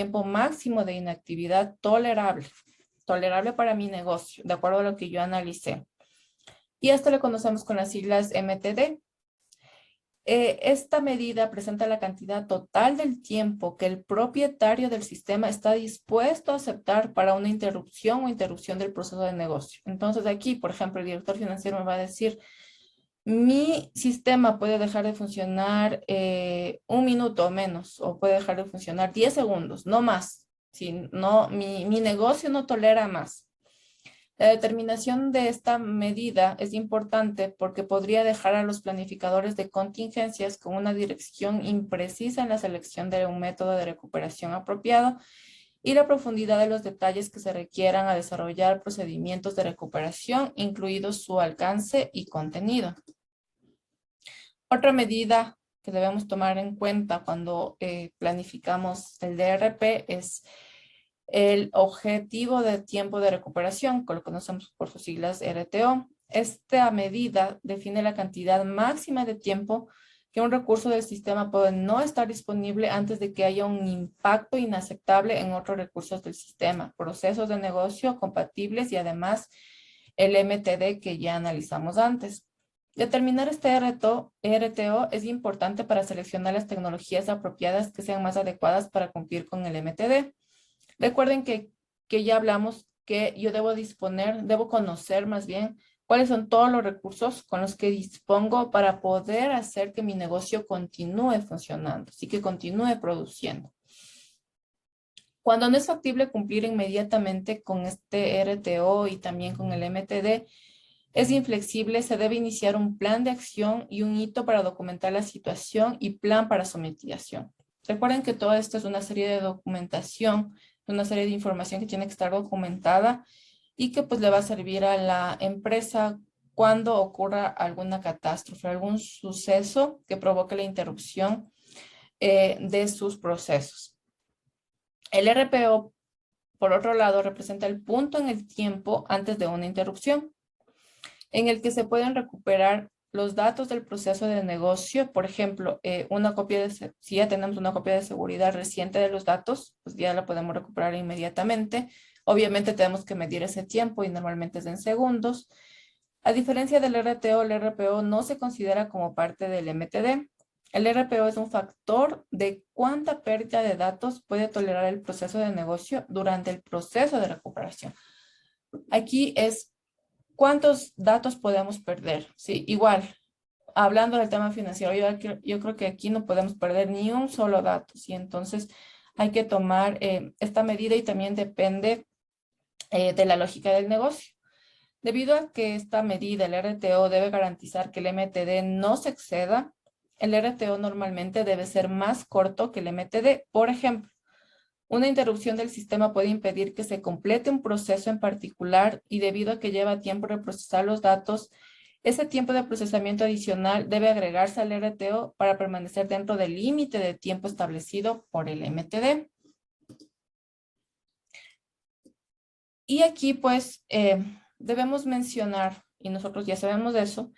tiempo máximo de inactividad tolerable para mi negocio, de acuerdo a lo que yo analicé. Y esto lo conocemos con las siglas MTD. Esta medida presenta la cantidad total del tiempo que el propietario del sistema está dispuesto a aceptar para una interrupción o interrupción del proceso de negocio. Entonces aquí, por ejemplo, el director financiero me va a decir, mi sistema puede dejar de funcionar 1 minuto o menos, o puede dejar de funcionar 10 segundos, no más. Si no, mi negocio no tolera más. La determinación de esta medida es importante porque podría dejar a los planificadores de contingencias con una dirección imprecisa en la selección de un método de recuperación apropiado y la profundidad de los detalles que se requieran a desarrollar procedimientos de recuperación, incluidos su alcance y contenido. Otra medida que debemos tomar en cuenta cuando planificamos el DRP es el objetivo de tiempo de recuperación, que lo conocemos por sus siglas RTO. Esta medida define la cantidad máxima de tiempo que un recurso del sistema puede no estar disponible antes de que haya un impacto inaceptable en otros recursos del sistema, procesos de negocio compatibles y además el MTD que ya analizamos antes. Determinar este RTO es importante para seleccionar las tecnologías apropiadas que sean más adecuadas para cumplir con el MTD. Recuerden que ya hablamos que yo debo conocer más bien cuáles son todos los recursos con los que dispongo para poder hacer que mi negocio continúe funcionando, así que continúe produciendo. Cuando no es factible cumplir inmediatamente con este RTO y también con el MTD, es inflexible, se debe iniciar un plan de acción y un hito para documentar la situación y plan para su mitigación. Recuerden que todo esto es una serie de documentación, una serie de información que tiene que estar documentada y que pues le va a servir a la empresa cuando ocurra alguna catástrofe, algún suceso que provoque la interrupción de sus procesos. El RPO, por otro lado, representa el punto en el tiempo antes de una interrupción, en el que se pueden recuperar los datos del proceso de negocio. Por ejemplo, si ya tenemos una copia de seguridad reciente de los datos, pues ya la podemos recuperar inmediatamente. Obviamente tenemos que medir ese tiempo y normalmente es en segundos. A diferencia del RTO, el RPO no se considera como parte del MTD. El RPO es un factor de cuánta pérdida de datos puede tolerar el proceso de negocio durante el proceso de recuperación. Aquí es ¿cuántos datos podemos perder? Sí, igual, hablando del tema financiero, yo creo que aquí no podemos perder ni un solo dato, ¿sí? Entonces, hay que tomar esta medida y también depende de la lógica del negocio. Debido a que esta medida, el RTO, debe garantizar que el MTD no se exceda, el RTO normalmente debe ser más corto que el MTD. Por ejemplo, una interrupción del sistema puede impedir que se complete un proceso en particular y debido a que lleva tiempo reprocesar los datos, ese tiempo de procesamiento adicional debe agregarse al RTO para permanecer dentro del límite de tiempo establecido por el MTD. Y aquí pues debemos mencionar, y nosotros ya sabemos de eso,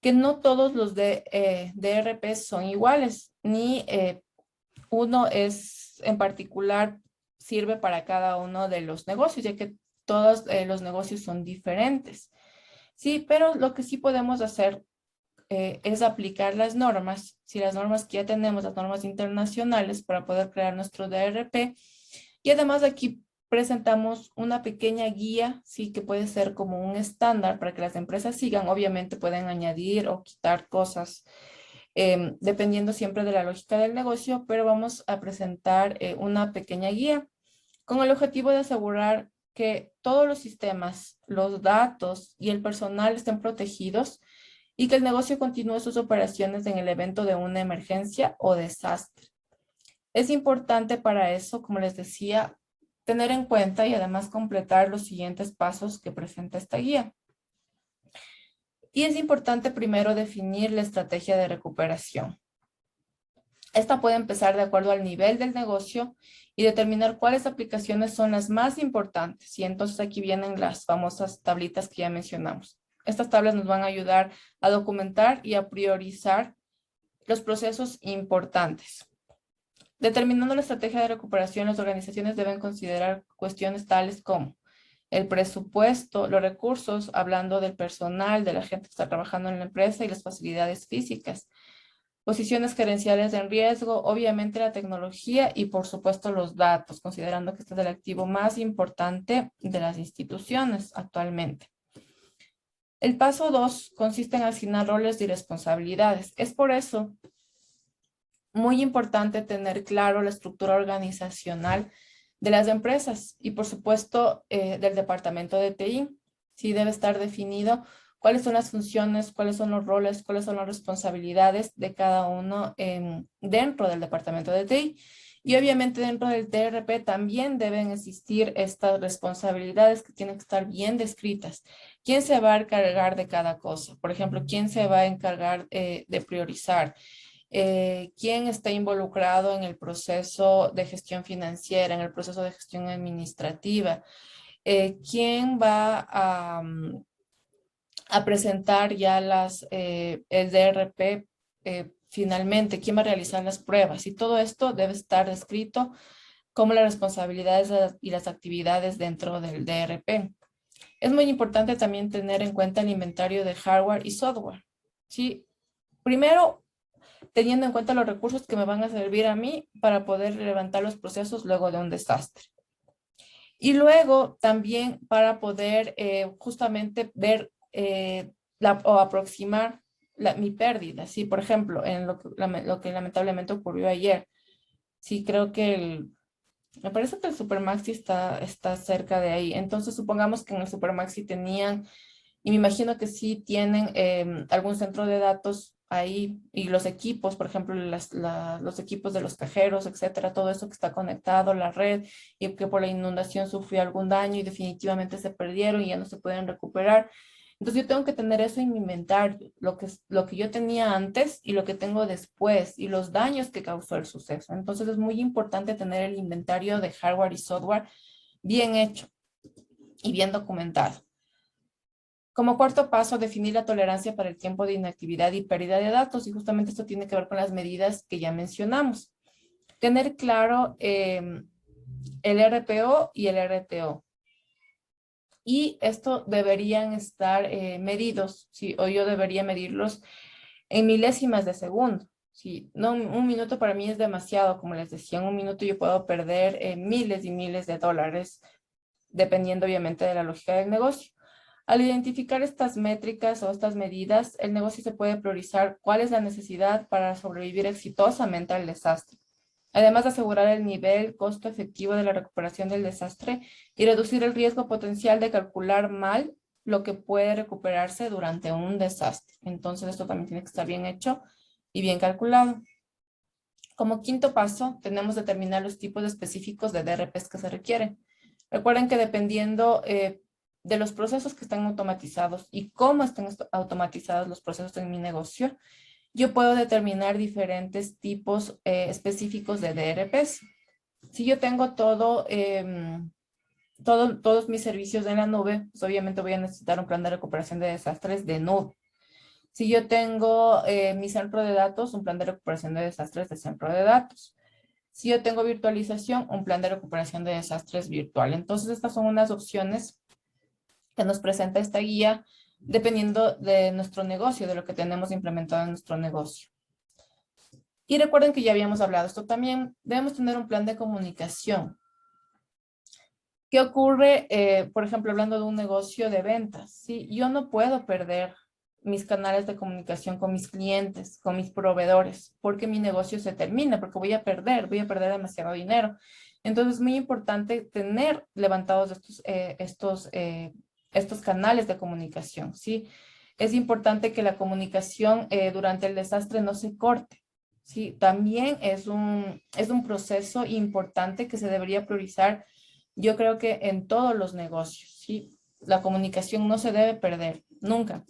que no todos los DRP son iguales, ni uno es en particular sirve para cada uno de los negocios, ya que todos los negocios son diferentes. Sí, pero lo que sí podemos hacer es aplicar las normas, si las normas que ya tenemos, las normas internacionales para poder crear nuestro DRP. Y además aquí presentamos una pequeña guía, sí, que puede ser como un estándar para que las empresas sigan. Obviamente pueden añadir o quitar cosas dependiendo siempre de la lógica del negocio, pero vamos a presentar una pequeña guía con el objetivo de asegurar que todos los sistemas, los datos y el personal estén protegidos y que el negocio continúe sus operaciones en el evento de una emergencia o desastre. Es importante para eso, como les decía, tener en cuenta y además completar los siguientes pasos que presenta esta guía. Y es importante primero definir la estrategia de recuperación. Esta puede empezar de acuerdo al nivel del negocio y determinar cuáles aplicaciones son las más importantes. Y entonces aquí vienen las famosas tablitas que ya mencionamos. Estas tablas nos van a ayudar a documentar y a priorizar los procesos importantes. Determinando la estrategia de recuperación, las organizaciones deben considerar cuestiones tales como el presupuesto, los recursos, hablando del personal, de la gente que está trabajando en la empresa y las facilidades físicas, posiciones gerenciales en riesgo, obviamente la tecnología y por supuesto los datos, considerando que este es el activo más importante de las instituciones actualmente. El paso 2 consiste en asignar roles y responsabilidades. Es por eso muy importante tener claro la estructura organizacional de las empresas y por supuesto del departamento de TI. Sí debe estar definido cuáles son las funciones, cuáles son los roles, cuáles son las responsabilidades de cada uno dentro del departamento de TI. Y obviamente dentro del TRP también deben existir estas responsabilidades que tienen que estar bien descritas. ¿Quién se va a encargar de cada cosa? Por ejemplo, ¿quién se va a encargar de priorizar? ¿Quién está involucrado en el proceso de gestión financiera, en el proceso de gestión administrativa? ¿Quién va a presentar ya el DRP finalmente? ¿Quién va a realizar las pruebas? Y todo esto debe estar descrito como las responsabilidades y las actividades dentro del DRP. Es muy importante también tener en cuenta el inventario de hardware y software. ¿Sí? Primero, teniendo en cuenta los recursos que me van a servir a mí para poder levantar los procesos luego de un desastre. Y luego también para poder justamente ver o aproximar mi pérdida. ¿Sí? Por ejemplo, en lo que lamentablemente ocurrió ayer. Sí, creo que me parece que el Supermaxi está cerca de ahí. Entonces, supongamos que en el Supermaxi tenían, y me imagino que sí tienen algún centro de datos ahí, y los equipos, por ejemplo, los equipos de los cajeros, etcétera, todo eso que está conectado, la red, y que por la inundación sufrió algún daño y definitivamente se perdieron y ya no se pueden recuperar. Entonces yo tengo que tener eso en mi inventario, lo que yo tenía antes y lo que tengo después y los daños que causó el suceso. Entonces es muy importante tener el inventario de hardware y software bien hecho y bien documentado. Como cuarto paso, definir la tolerancia para el tiempo de inactividad y pérdida de datos. Y justamente esto tiene que ver con las medidas que ya mencionamos. Tener claro el RPO y el RTO. Y esto deberían estar medidos, ¿sí? O yo debería medirlos en milésimas de segundo. Sí, no, un minuto para mí es demasiado, como les decía, en un minuto yo puedo perder miles y miles de dólares, dependiendo obviamente de la lógica del negocio. Al identificar estas métricas o estas medidas, el negocio se puede priorizar cuál es la necesidad para sobrevivir exitosamente al desastre. Además de asegurar el nivel costo efectivo de la recuperación del desastre y reducir el riesgo potencial de calcular mal lo que puede recuperarse durante un desastre. Entonces, esto también tiene que estar bien hecho y bien calculado. Como quinto paso, tenemos que determinar los tipos específicos de DRPs que se requieren. Recuerden que dependiendo de los procesos que están automatizados y cómo están automatizados los procesos en mi negocio, yo puedo determinar diferentes tipos específicos de DRPs. Si yo tengo todos mis servicios en la nube, pues obviamente voy a necesitar un plan de recuperación de desastres de nube. Si yo tengo mi centro de datos, un plan de recuperación de desastres de centro de datos. Si yo tengo virtualización, un plan de recuperación de desastres virtual. Entonces, estas son unas opciones que nos presenta esta guía dependiendo de nuestro negocio, de lo que tenemos implementado en nuestro negocio. Y recuerden que ya habíamos hablado esto también, debemos tener un plan de comunicación. ¿Qué ocurre, por ejemplo, hablando de un negocio de ventas? ¿Sí? Yo no puedo perder mis canales de comunicación con mis clientes, con mis proveedores, porque mi negocio se termina, porque voy a perder demasiado dinero. Entonces, es muy importante tener levantados estos canales de comunicación, ¿sí? Es importante que la comunicación durante el desastre no se corte, ¿sí? También es un proceso importante que se debería priorizar, yo creo que en todos los negocios, ¿sí? La comunicación no se debe perder, nunca.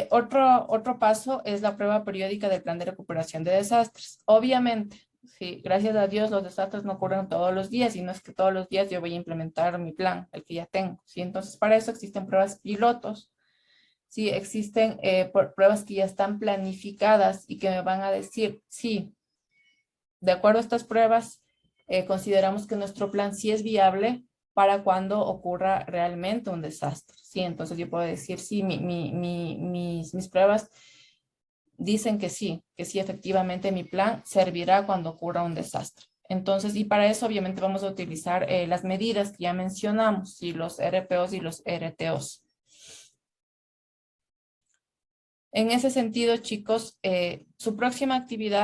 Otro paso es la prueba periódica del plan de recuperación de desastres. Obviamente, sí, gracias a Dios los desastres no ocurren todos los días y no es que todos los días yo voy a implementar mi plan, el que ya tengo, ¿sí? Entonces, para eso existen pruebas pilotos, si existen pruebas que ya están planificadas y que me van a decir, sí, de acuerdo a estas pruebas, consideramos que nuestro plan sí es viable para cuando ocurra realmente un desastre. Sí, entonces yo puedo decir, sí, mis pruebas dicen que sí, efectivamente mi plan servirá cuando ocurra un desastre. Entonces, y para eso obviamente vamos a utilizar las medidas que ya mencionamos, sí, los RPOs y los RTOs. En ese sentido, chicos, su próxima actividad